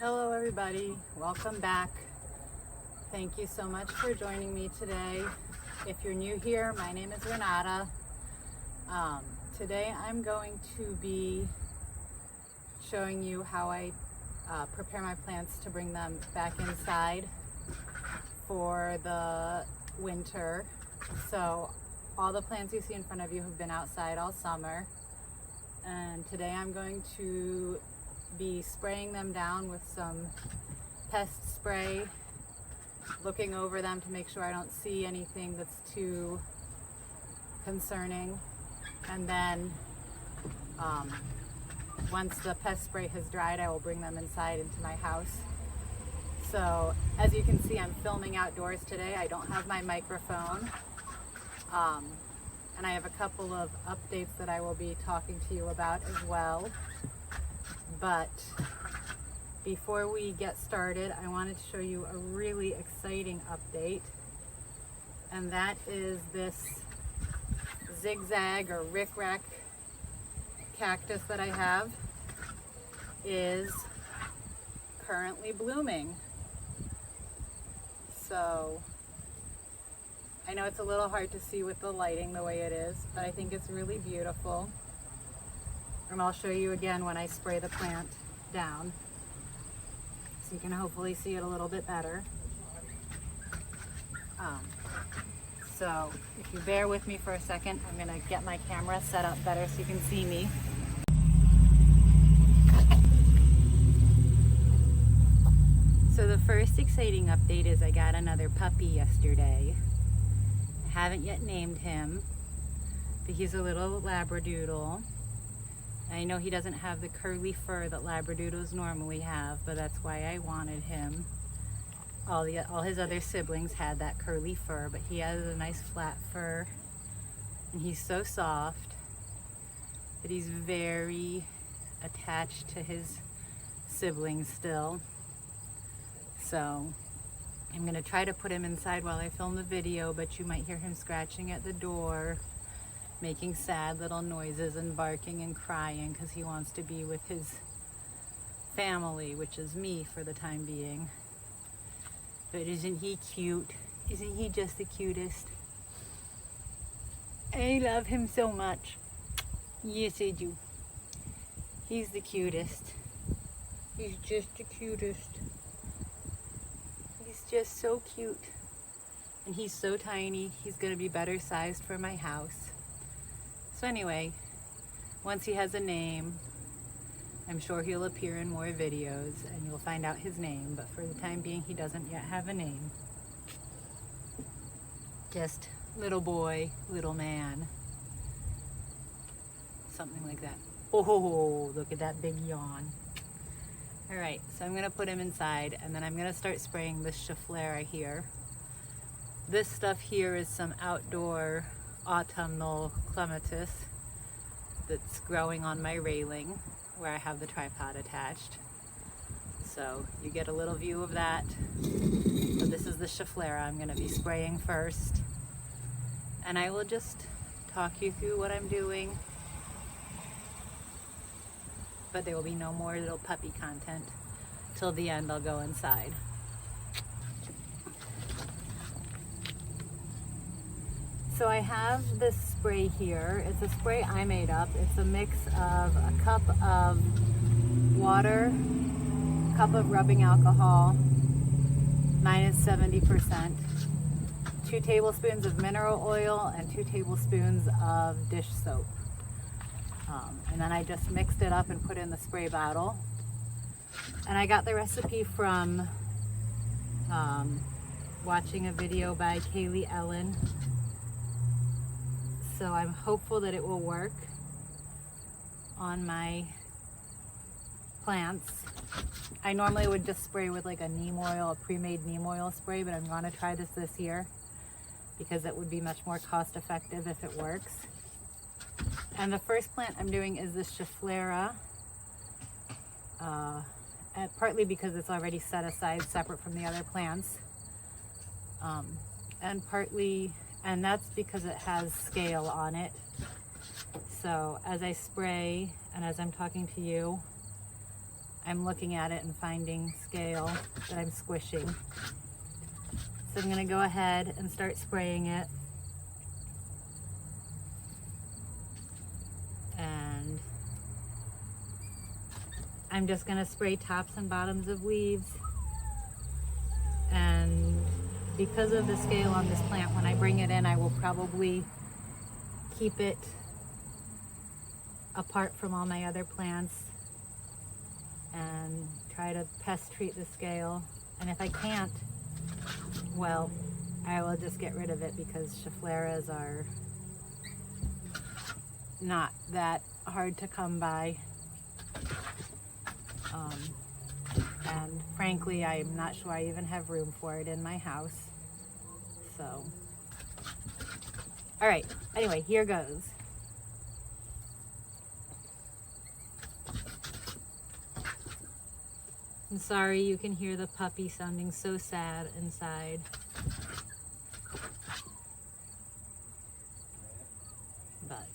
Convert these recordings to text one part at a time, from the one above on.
Hello everybody, welcome back. Thank you so much for joining me today. If you're new here, my name is Renata. Today I'm going to be showing you how I prepare my plants to bring them back inside for the winter. So all the plants you see in front of you have been outside all summer, and today I'm going to be spraying them down with some pest spray, looking over them to make sure I don't see anything that's too concerning. And then once the pest spray has dried, I will bring them inside into my house. So as you can see, I'm filming outdoors today. I don't have my microphone, and I have a couple of updates that I will be talking to you about as well. But before we get started, I wanted to show you a really exciting update, and that is this zigzag or ricrac cactus that I have is currently blooming. So I know it's a little hard to see with the lighting the way it is, but I think it's really beautiful. And I'll show you again when I spray the plant down, so you can hopefully see it a little bit better. So if you bear with me for a second, I'm going to get my camera set up better so you can see me. So the first exciting update is I got another puppy yesterday. I haven't yet named him, but he's a little labradoodle. I know he doesn't have the curly fur that labradoodles normally have, but that's why I wanted him. All his other siblings had that curly fur, but he has a nice flat fur, and he's so soft, but he's very attached to his siblings still. So I'm gonna try to put him inside while I film the video, but you might hear him scratching at the door, making sad little noises and barking and crying because he wants to be with his family, which is me for the time being. But isn't he cute? Isn't he just the cutest? I love him so much. Yes, I do. He's the cutest. He's just the cutest. He's just so cute. And he's so tiny. He's gonna be better sized for my house. So anyway, once he has a name, I'm sure he'll appear in more videos and you'll find out his name, but for the time being, he doesn't yet have a name. Just little boy, little man. Something like that. Oh, look at that big yawn. All right, so I'm gonna put him inside, and then I'm gonna start spraying this schefflera here. This stuff here is some outdoor autumnal clematis that's growing on my railing where I have the tripod attached. So you get a little view of that. So this is the schefflera I'm going to be spraying first, and I will just talk you through what I'm doing, but there will be no more little puppy content till the end. I'll go inside. So I have this spray here. It's a spray I made up. It's a mix of a cup of water, a cup of rubbing alcohol, minus 70%, 2 tablespoons of mineral oil, and 2 tablespoons of dish soap. And then I just mixed it up and put it in the spray bottle. And I got the recipe from watching a video by Kaylee Ellen. So I'm hopeful that it will work on my plants. I normally would just spray with like a neem oil, a pre-made neem oil spray, but I'm gonna try this year because it would be much more cost effective if it works. And the first plant I'm doing is this schefflera, partly because it's already set aside separate from the other plants, and partly, and that's because it has scale on it. So as I spray and as I'm talking to you, I'm looking at it and finding scale that I'm squishing. So I'm gonna go ahead and start spraying it. And I'm just gonna spray tops and bottoms of leaves. And because of the scale on this plant, when I bring it in, I will probably keep it apart from all my other plants and try to pest treat the scale. And if I can't, well, I will just get rid of it because Scheffleras are not that hard to come by. And frankly, I'm not sure I even have room for it in my house. So, all right, anyway, here goes. I'm sorry you can hear the puppy sounding so sad inside. But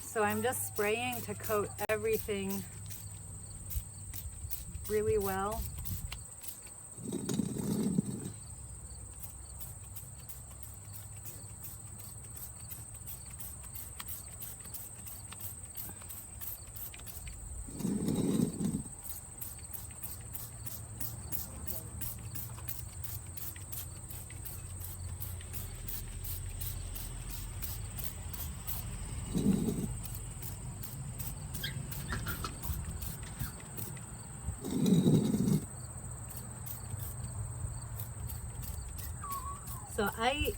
so I'm just spraying to coat everything really well. So I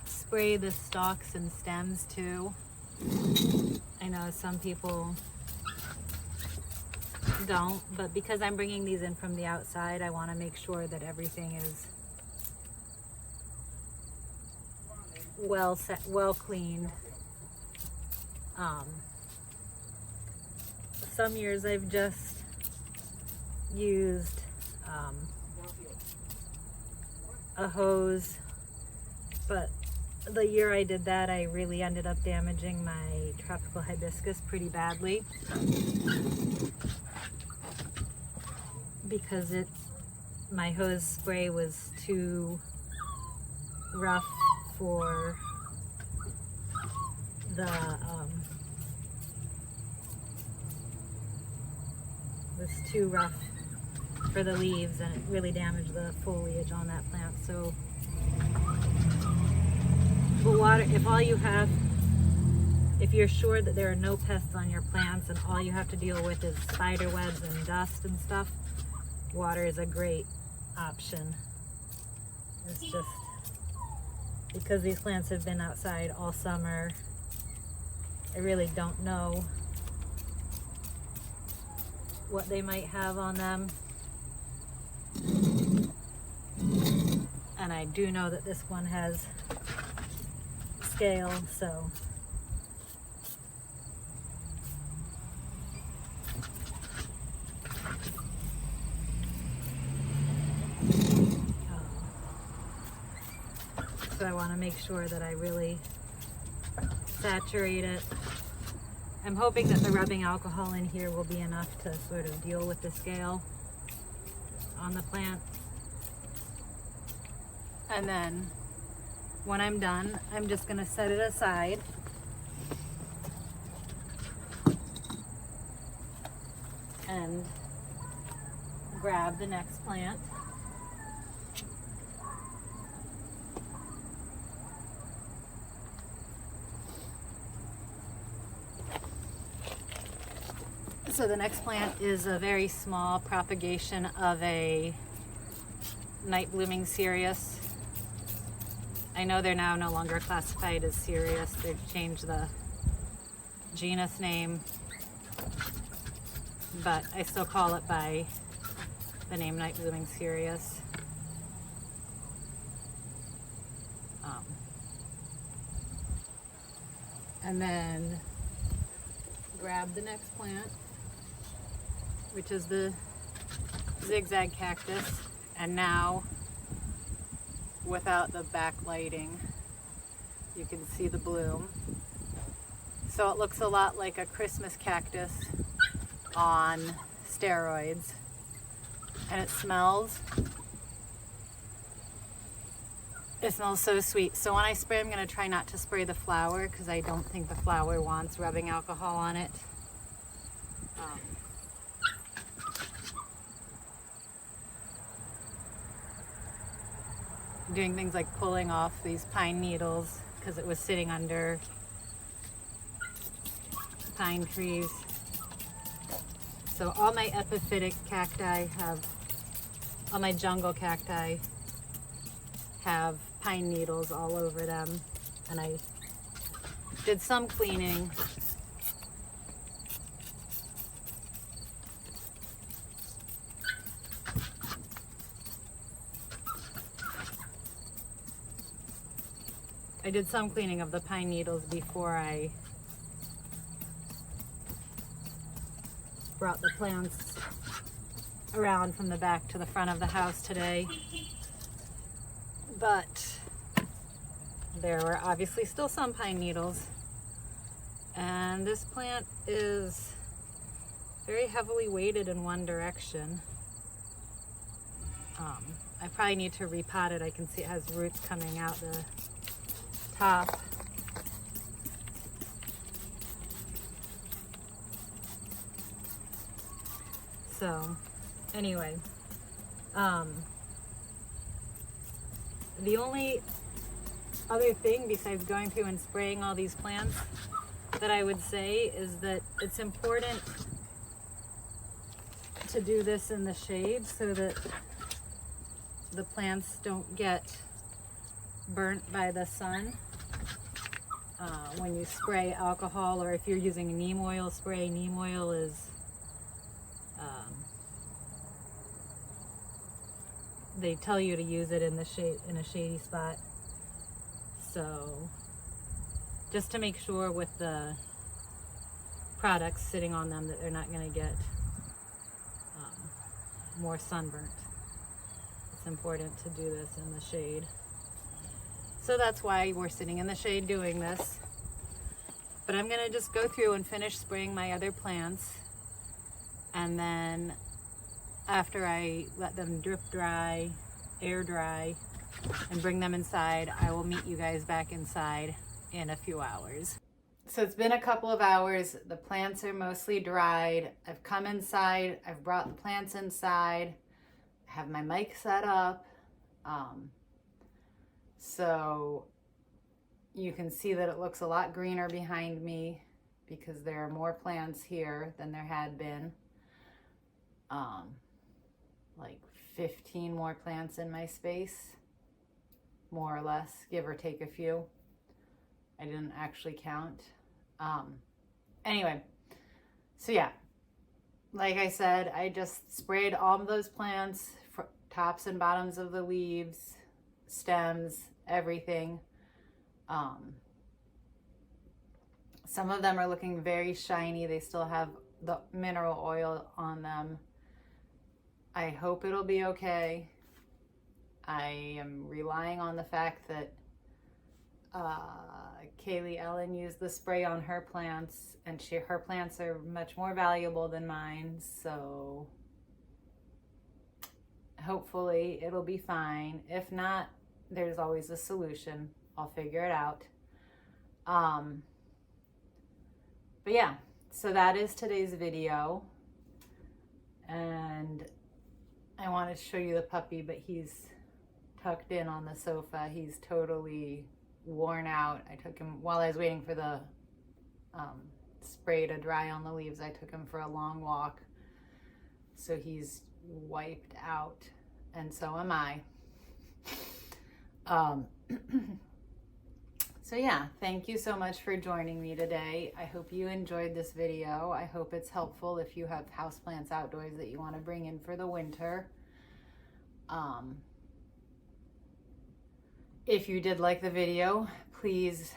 spray the stalks and stems too. I know some people don't, but because I'm bringing these in from the outside, I want to make sure that everything is well set, well cleaned. Some years I've just used a hose, but the year I did that, I really ended up damaging my tropical hibiscus pretty badly because my hose spray was too rough for the leaves, and it really damaged the foliage on that plant. So the water, if you're sure that there are no pests on your plants and all you have to deal with is spider webs and dust and stuff, water is a great option. It's just because these plants have been outside all summer, I really don't know what they might have on them. And I do know that this one has scale, so I want to make sure that I really saturate it. I'm hoping that the rubbing alcohol in here will be enough to sort of deal with the scale on the plant. And then when I'm done, I'm just going to set it aside. And grab the next plant. So the next plant is a very small propagation of a night blooming cereus. I know they're now no longer classified as cereus. They've changed the genus name, but I still call it by the name night blooming cereus. And then grab the next plant, which is the zigzag cactus, and now without the backlighting you can see the bloom. So it looks a lot like a Christmas cactus on steroids, and it smells so sweet. So when I spray, I'm going to try not to spray the flower because I don't think the flower wants rubbing alcohol on it. Doing things like pulling off these pine needles because it was sitting under pine trees. So all my epiphytic cacti all my jungle cacti have pine needles all over them, and I did some cleaning. I did some cleaning of the pine needles before I brought the plants around from the back to the front of the house today. But there were obviously still some pine needles, and this plant is very heavily weighted in one direction. I probably need to repot it. I can see it has roots coming out the top. So anyway, the only other thing besides going through and spraying all these plants that I would say is that it's important to do this in the shade so that the plants don't get burnt by the sun. When you spray alcohol, or if you're using neem oil spray, neem oil is they tell you to use it in the shade, in a shady spot. So just to make sure with the products sitting on them that they're not going to get more sunburnt. It's important to do this in the shade. So that's why we're sitting in the shade doing this. But I'm going to just go through and finish spraying my other plants, and then after I let them drip dry, air dry, and bring them inside, I will meet you guys back inside in a few hours. So it's been a couple of hours. The plants are mostly dried. I've come inside. I've brought the plants inside. I have my mic set up. So you can see that it looks a lot greener behind me because there are more plants here than there had been. Like 15 more plants in my space, more or less, give or take a few. I didn't actually count. Anyway, so yeah, like I said, I just sprayed all of those plants, tops and bottoms of the leaves, stems, everything. Some of them are looking very shiny. They still have the mineral oil on them. I hope it'll be okay. I am relying on the fact that Kaylee Ellen used the spray on her plants, and her plants are much more valuable than mine, so hopefully it'll be fine. If not, there's always a solution. I'll figure it out. But yeah, so that is today's video, and I want to show you the puppy, but he's tucked in on the sofa. He's totally worn out. I took him while I was waiting for the spray to dry on the leaves. I took him for a long walk, so he's wiped out, and so am I. So yeah, thank you so much for joining me today. I hope you enjoyed this video. I hope it's helpful if you have houseplants outdoors that you want to bring in for the winter. If you did like the video, please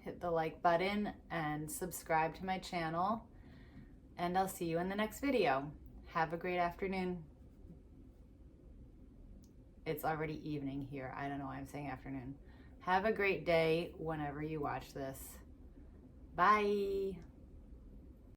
hit the like button and subscribe to my channel, and I'll see you in the next video. Have a great afternoon. It's already evening here. I don't know why I'm saying afternoon. Have a great day whenever you watch this. Bye.